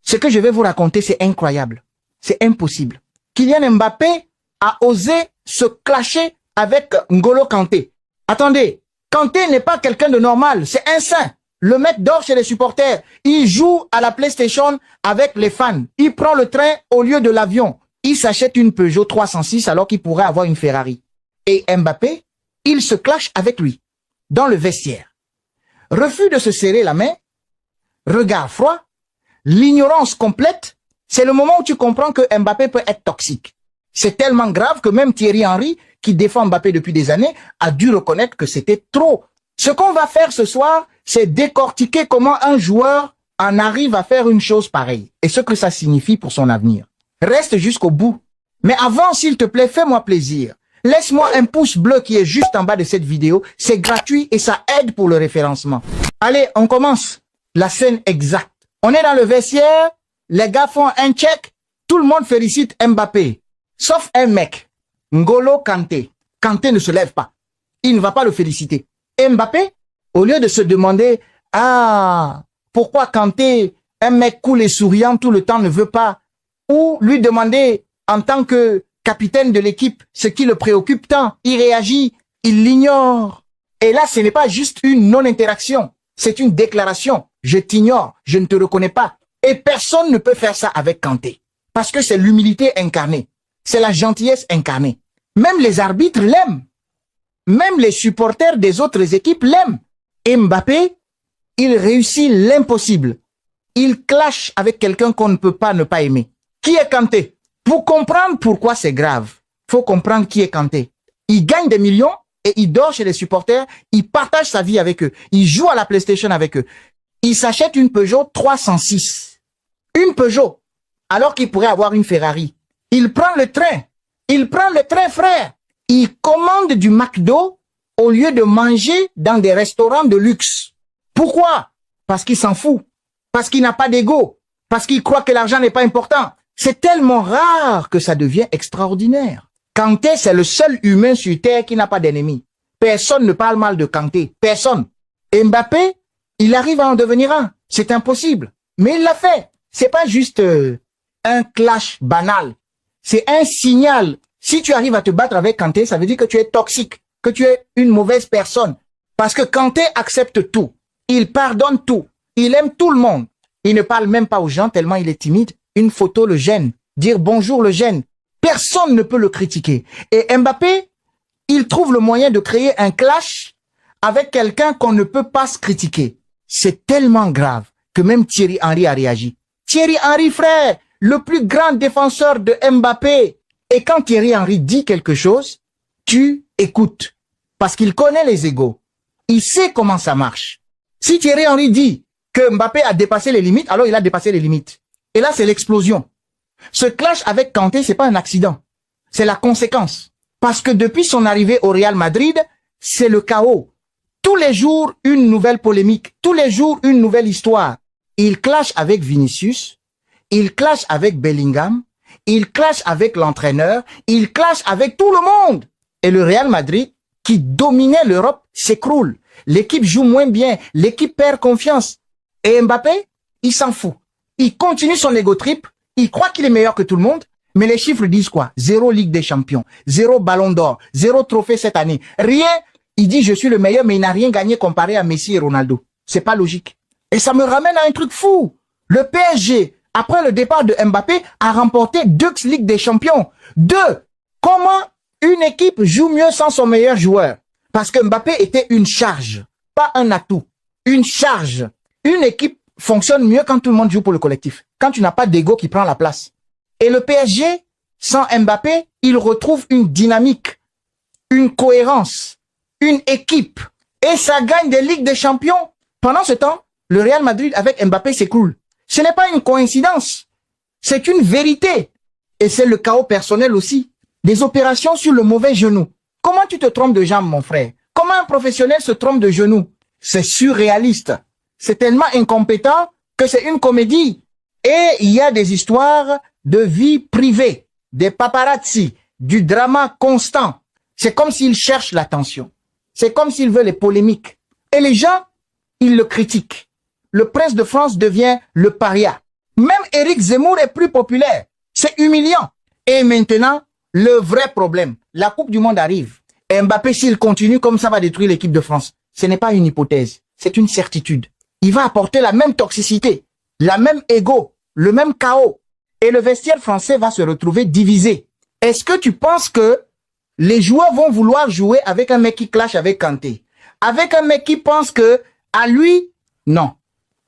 Ce que je vais vous raconter, c'est incroyable. C'est impossible. Kylian Mbappé a osé se clasher avec N'Golo Kanté. Attendez, Kanté n'est pas quelqu'un de normal, c'est un saint. Le mec dort chez les supporters. Il joue à la PlayStation avec les fans. Il prend le train au lieu de l'avion. Il s'achète une Peugeot 306 alors qu'il pourrait avoir une Ferrari. Et Mbappé, il se clash avec lui dans le vestiaire. Refus de se serrer la main, regard froid, l'ignorance complète. C'est le moment où tu comprends que Mbappé peut être toxique. C'est tellement grave que même Thierry Henry, qui défend Mbappé depuis des années, a dû reconnaître que c'était trop. Ce qu'on va faire ce soir, c'est décortiquer comment un joueur en arrive à faire une chose pareille et ce que ça signifie pour son avenir. Reste jusqu'au bout. Mais avant, s'il te plaît, fais-moi plaisir. Laisse-moi un pouce bleu qui est juste en bas de cette vidéo. C'est gratuit et ça aide pour le référencement. Allez, on commence. La scène exacte. On est dans le vestiaire. Les gars font un check. Tout le monde félicite Mbappé. Sauf un mec. N'Golo Kanté. Kanté ne se lève pas. Il ne va pas le féliciter. Et Mbappé, au lieu de se demander, pourquoi Kanté, un mec cool et souriant tout le temps ne veut pas, ou lui demander en tant que capitaine de l'équipe ce qui le préoccupe tant, il réagit, il l'ignore. Et là, ce n'est pas juste une non-interaction, c'est une déclaration. Je t'ignore, je ne te reconnais pas. Et personne ne peut faire ça avec Kanté, parce que c'est l'humilité incarnée, c'est la gentillesse incarnée. Même les arbitres l'aiment. Même les supporters des autres équipes l'aiment. Et Mbappé, il réussit l'impossible. Il clash avec quelqu'un qu'on ne peut pas ne pas aimer. Qui est Kanté? Pour comprendre pourquoi c'est grave, faut comprendre qui est Kanté. Il gagne des millions et il dort chez les supporters, il partage sa vie avec eux, il joue à la PlayStation avec eux. Il s'achète une Peugeot 306. Une Peugeot, alors qu'il pourrait avoir une Ferrari. Il prend le train. Il prend le train, frère. Il commande du McDo au lieu de manger dans des restaurants de luxe. Pourquoi? Parce qu'il s'en fout. Parce qu'il n'a pas d'ego. Parce qu'il croit que l'argent n'est pas important. C'est tellement rare que ça devient extraordinaire. Kanté, c'est le seul humain sur Terre qui n'a pas d'ennemi. Personne ne parle mal de Kanté. Personne. Et Mbappé, il arrive à en devenir un. C'est impossible. Mais il l'a fait. C'est pas juste un clash banal. C'est un signal. Si tu arrives à te battre avec Kanté, ça veut dire que tu es toxique, que tu es une mauvaise personne. Parce que Kanté accepte tout. Il pardonne tout. Il aime tout le monde. Il ne parle même pas aux gens tellement il est timide. Une photo le gêne. Dire bonjour le gêne. Personne ne peut le critiquer. Et Mbappé, il trouve le moyen de créer un clash avec quelqu'un qu'on ne peut pas se critiquer. C'est tellement grave que même Thierry Henry a réagi. Thierry Henry, frère, le plus grand défenseur de Mbappé. Et quand Thierry Henry dit quelque chose, tu écoutes. Parce qu'il connaît les égos. Il sait comment ça marche. Si Thierry Henry dit que Mbappé a dépassé les limites, alors il a dépassé les limites. Et là, c'est l'explosion. Ce clash avec Kanté, c'est pas un accident. C'est la conséquence. Parce que depuis son arrivée au Real Madrid, c'est le chaos. Tous les jours, une nouvelle polémique. Tous les jours, une nouvelle histoire. Il clash avec Vinicius. Il clash avec Bellingham. Il clash avec l'entraîneur, il clash avec tout le monde. Et le Real Madrid, qui dominait l'Europe, s'écroule. L'équipe joue moins bien, l'équipe perd confiance. Et Mbappé, il s'en fout. Il continue son ego trip, il croit qu'il est meilleur que tout le monde, mais les chiffres disent quoi? 0 Ligue des Champions, 0 Ballon d'Or, 0 trophée cette année. Rien, il dit je suis le meilleur, mais il n'a rien gagné comparé à Messi et Ronaldo. C'est pas logique. Et ça me ramène à un truc fou. Le PSG, après le départ de Mbappé, a remporté 2 Ligues des Champions. 2. Comment une équipe joue mieux sans son meilleur joueur? Parce que Mbappé était une charge, pas un atout. Une charge. Une équipe fonctionne mieux quand tout le monde joue pour le collectif. Quand tu n'as pas d'ego qui prend la place. Et le PSG, sans Mbappé, il retrouve une dynamique, une cohérence, une équipe. Et ça gagne des Ligues des Champions. Pendant ce temps, le Real Madrid avec Mbappé s'écroule. Ce n'est pas une coïncidence, c'est une vérité. Et c'est le chaos personnel aussi. Des opérations sur le mauvais genou. Comment tu te trompes de jambe, mon frère? Comment un professionnel se trompe de genou? C'est surréaliste. C'est tellement incompétent que c'est une comédie. Et il y a des histoires de vie privée, des paparazzi, du drama constant. C'est comme s'ils cherchent l'attention. C'est comme s'ils veulent les polémiques. Et les gens, ils le critiquent. Le prince de France devient le paria. Même Éric Zemmour est plus populaire. C'est humiliant. Et maintenant, le vrai problème, la Coupe du Monde arrive. Et Mbappé, s'il continue comme ça, va détruire l'équipe de France. Ce n'est pas une hypothèse, c'est une certitude. Il va apporter la même toxicité, la même ego, le même chaos. Et le vestiaire français va se retrouver divisé. Est-ce que tu penses que les joueurs vont vouloir jouer avec un mec qui clash avec Kanté? Avec un mec qui pense que, à lui, non.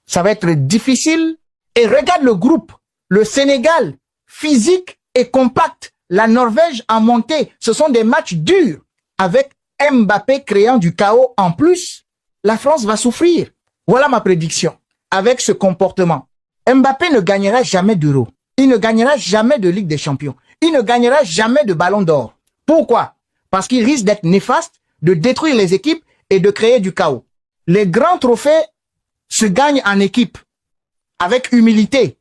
Ça va être difficile. Et regarde le groupe. Le Sénégal, physique et compact. La Norvège en montée. Ce sont des matchs durs. Avec Mbappé créant du chaos en plus, la France va souffrir. Voilà ma prédiction. Avec ce comportement, Mbappé ne gagnera jamais d'Euro. Il ne gagnera jamais de Ligue des Champions. Il ne gagnera jamais de Ballon d'Or. Pourquoi? Parce qu'il risque d'être néfaste, de détruire les équipes et de créer du chaos. Les grands trophées se gagnent en équipe, avec humilité,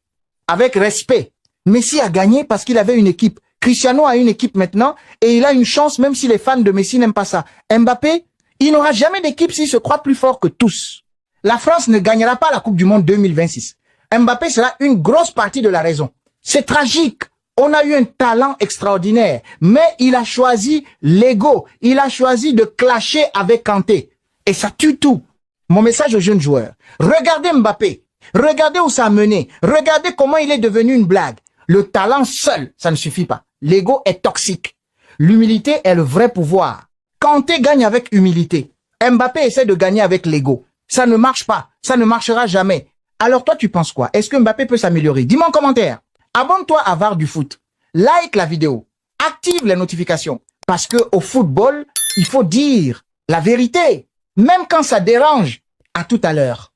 avec respect. Messi a gagné parce qu'il avait une équipe. Cristiano a une équipe maintenant et il a une chance même si les fans de Messi n'aiment pas ça. Mbappé, il n'aura jamais d'équipe s'il se croit plus fort que tous. La France ne gagnera pas la Coupe du Monde 2026. Mbappé sera une grosse partie de la raison. C'est tragique. On a eu un talent extraordinaire, mais il a choisi l'ego. Il a choisi de clasher avec Kanté. Et ça tue tout. Mon message aux jeunes joueurs. Regardez Mbappé. Regardez où ça a mené. Regardez comment il est devenu une blague. Le talent seul, ça ne suffit pas. L'ego est toxique. L'humilité est le vrai pouvoir. Kanté gagne avec humilité. Mbappé essaie de gagner avec l'ego. Ça ne marche pas. Ça ne marchera jamais. Alors toi, tu penses quoi? Est-ce que Mbappé peut s'améliorer? Dis-moi en commentaire. Abonne-toi à VAR du foot. Like la vidéo. Active les notifications. Parce que au football, il faut dire la vérité. Même quand ça dérange. À tout à l'heure.